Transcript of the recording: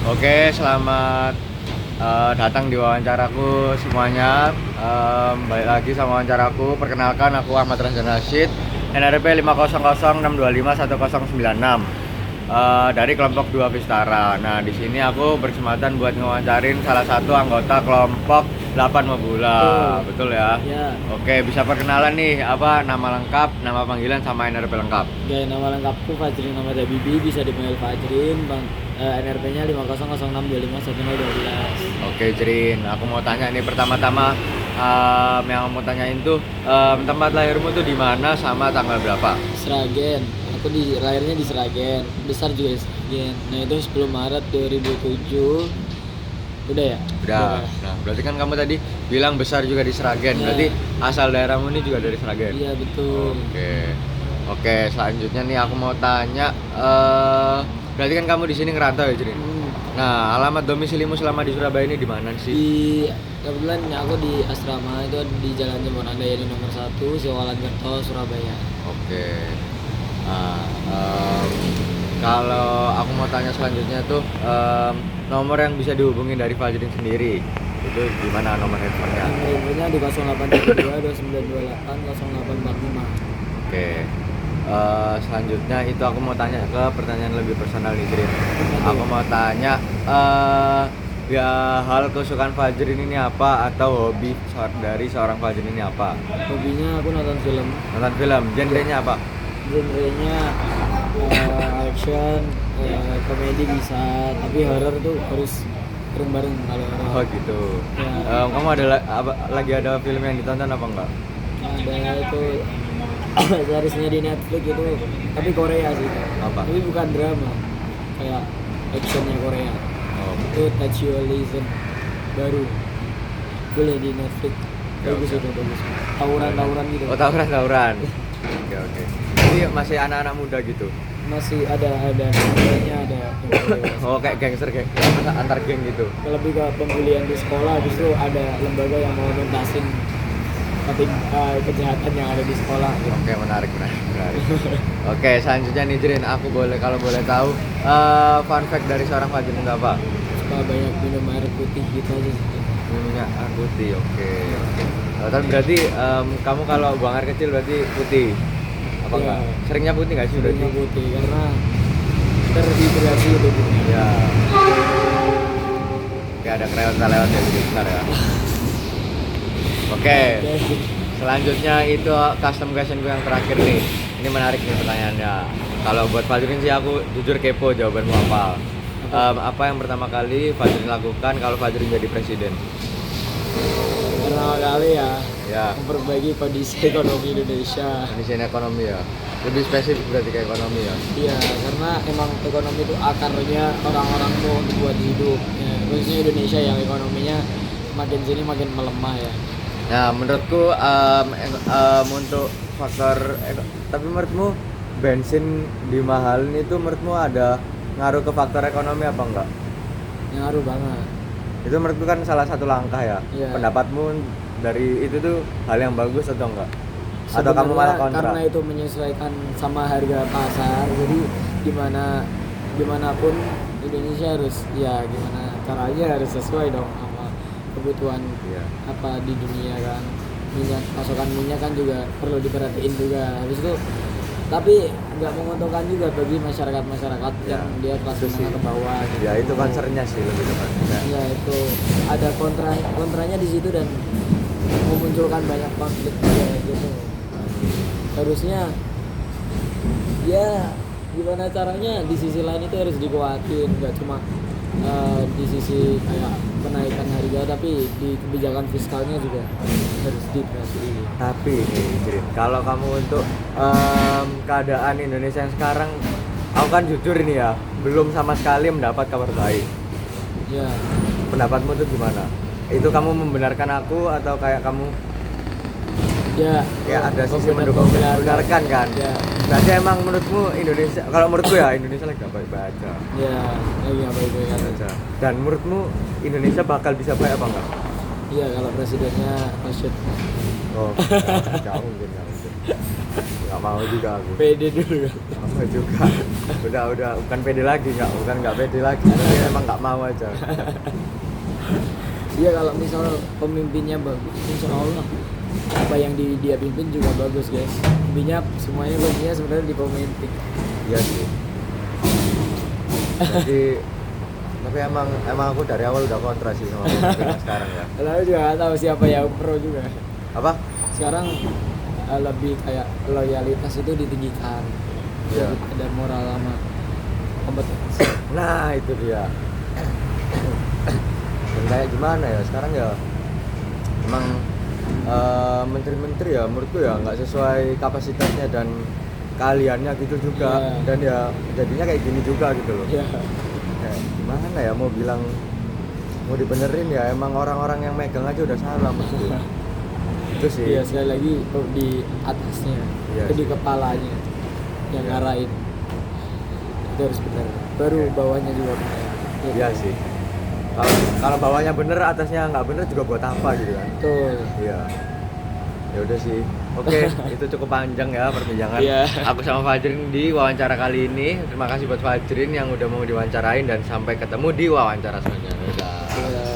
Oke, selamat datang di wawancaraku semuanya. Balik lagi sama wawancaraku. Perkenalkan, aku Ahmad Razdan Rashid, NRP 50062510096, dari kelompok 2 Vistara. Nah, di sini aku berkesempatan buat ngewawancarin salah satu anggota kelompok 8 Mabula. Betul ya? Ya. Oke, bisa perkenalan nih, apa nama lengkap, nama panggilan sama NRP lengkap? Oke, nama lengkapku Fajrin Ahmad Habibi, bisa dipanggil Fajrin. NRP-nya 50006251012. Oke, Jrin, aku mau tanya nih pertama-tama, yang mau tanyain tuh, tempat lahirmu tuh di mana sama tanggal berapa? Sragen. Aku lahirnya di Sragen, besar juga di Sragen. Nah, itu 10 Maret 2007. Udah ya? Udah. Nah, berarti kan kamu tadi bilang besar juga di Sragen. Ya. Berarti asal daerahmu ini juga dari Sragen. Iya, betul. Oke, selanjutnya nih aku mau tanya, berarti kan kamu di sini ngerantau ya, Jrin? Nah, alamat domisilimu selama di Surabaya ini di mana sih? Kebetulan aku di asrama itu di Jalan Jemborandaya di nomor 1, Siwalan Kerto, Surabaya. Oke. Nah, kalau aku mau tanya selanjutnya tuh, nomor yang bisa dihubungin dari Fajrin sendiri itu gimana nomor handphonenya? Nomornya di 0832 2928 0845. Oke. Selanjutnya itu aku mau tanya ke pertanyaan lebih personal nih, Jrin. Aku mau tanya, ya hal kesukaan Fajrin ini apa, atau hobi dari seorang Fajrin ini apa? Hobinya aku nonton film. Nonton film, genrenya apa? Genrenya action, komedi bisa, tapi horor tuh harus bareng-bareng kalau Oh horor. gitu. Ya. Kamu lagi ada film yang ditonton apa enggak? Ada itu seriesnya di Netflix itu, tapi Korea sih. Apa? Tapi bukan drama, kayak actionnya Korea. Oh, Itu Touch You Listen, baru boleh di Netflix. Bagus oke. itu, bagus. Tawuran gitu. Oh, tawuran. Oke. Jadi masih anak-anak muda gitu. Masih ada namanya ada. Oh, kayak gangster antar geng gitu. Lebih ke pembulian di sekolah, justru ada lembaga yang mau nuntasin kejahatan yang ada di sekolah gitu. Oke, menarik. Oke, selanjutnya nih, Jrin, aku kalau boleh tahu, fun fact dari seorang Fajrin itu apa? Suka banyak minum air putih gitu aja sih. Minumnya air putih. Oke. Tapi berarti kamu kalau buang air kecil berarti putih apa Iya. enggak? Seringnya putih nggak sih berarti? Minum putih karena terhidrasi itu Ya. Oke, ada kereta lewat ya, jadi bentar ya. Oke. Selanjutnya itu custom question gue yang terakhir nih. Ini menarik nih pertanyaannya. Kalau buat Fajrin sih aku jujur kepo jawabanmu apa. Apa yang pertama kali Fajrin lakukan kalau Fajrin jadi presiden? Pertama kali ya Ya, memperbaiki kondisi ekonomi Indonesia. kondisi ekonomi ya. Lebih spesifik berarti ke ekonomi ya. Iya, karena emang ekonomi itu akarnya orang-orang tuh untuk buat hidup. Ya, khususnya Indonesia yang ekonominya makin sini makin melemah ya. Nah, menurutku untuk faktor tapi menurutmu bensin dimahalin itu menurutmu ada ngaruh ke faktor ekonomi apa enggak? Ngaruh banget. Itu menurutku kan salah satu langkah ya. Iya. Pendapatmu dari itu tuh hal yang bagus atau enggak? Atau kamu Sebenarnya malah kontra? karena itu menyesuaikan sama harga pasar, jadi dimanapun Indonesia harus ya gimana caranya harus sesuai dong sama kebutuhan Iya. apa di dunia kan. Pasokan minyak kan juga perlu diperhatiin juga. Habis itu tapi nggak menguntungkan juga bagi masyarakat Ya, yang dia kelas itu sih. menengah ke bawah gitu. Ya itu concernnya sih lebih tepatnya. Ya itu ada kontranya di situ dan memunculkan banyak konflik juga gitu. Harusnya ya gimana caranya di sisi lain itu harus dikuatin, nggak cuma di sisi kayak kenaikan harga, tapi di kebijakan fiskalnya juga harus diperhatiin. Tapi nih, Jrin, kalau kamu untuk keadaan Indonesia yang sekarang, aku kan jujur ini ya, belum sama sekali mendapat kabar baik. Ya, Pendapatmu tuh gimana? Itu kamu membenarkan aku atau kayak kamu ya ada sisi mendukung membenarkan kan? Ya, Berarti emang menurutmu Indonesia, kalau menurutku ya Indonesia lagi gak baik-baik aja. ya lagi apa itu ya. Aja. Dan menurutmu Indonesia bakal bisa baik apa enggak? Iya kalau presidennya Rashid. Oh, jauh mungkin. Nggak mau juga aku. pede dulu. Nggak mau juga. Udah bukan pede lagi, nggak pede lagi. Tapi emang nggak mau aja. Iya, kalau misal pemimpinnya bagus, insya Allah apa yang dia pimpin juga bagus guys. Intinya semuanya kuncinya sebenarnya di pemimpin. Iya sih. Jadi tapi emang aku dari awal udah kontra sih sama pemimpin sekarang ya. Lalu juga nggak tahu siapa yang pro juga. Apa? Sekarang lebih kayak loyalitas itu ditinggikan. Iya. Ada moral sama kompetensi. Nah itu dia. Dan kayak gimana ya sekarang ya emang menteri-menteri ya menurutku ya nggak sesuai kapasitasnya dan keahliannya gitu juga. Iya. Dan ya jadinya kayak gini juga gitu loh. Ya. Kayak gimana ya mau bilang mau dibenerin ya emang orang-orang yang megang aja udah salah menurutku. Itu sih. Iya, sekali lagi di atasnya, Iya di sih. kepalanya yang Iya. ngarahin. Itu harus benar. Baru Oke. bawahnya juga benar. Iya sih. Kalau bawahnya bener atasnya nggak bener juga buat apa gitu kan. Betul. Iya. Ya udah sih. Oke, itu cukup panjang ya perbincangan. Iya. Aku sama Fajrin di wawancara kali ini. Terima kasih buat Fajrin yang udah mau diwawancarain dan sampai ketemu di wawancara selanjutnya. Dadah. Iya.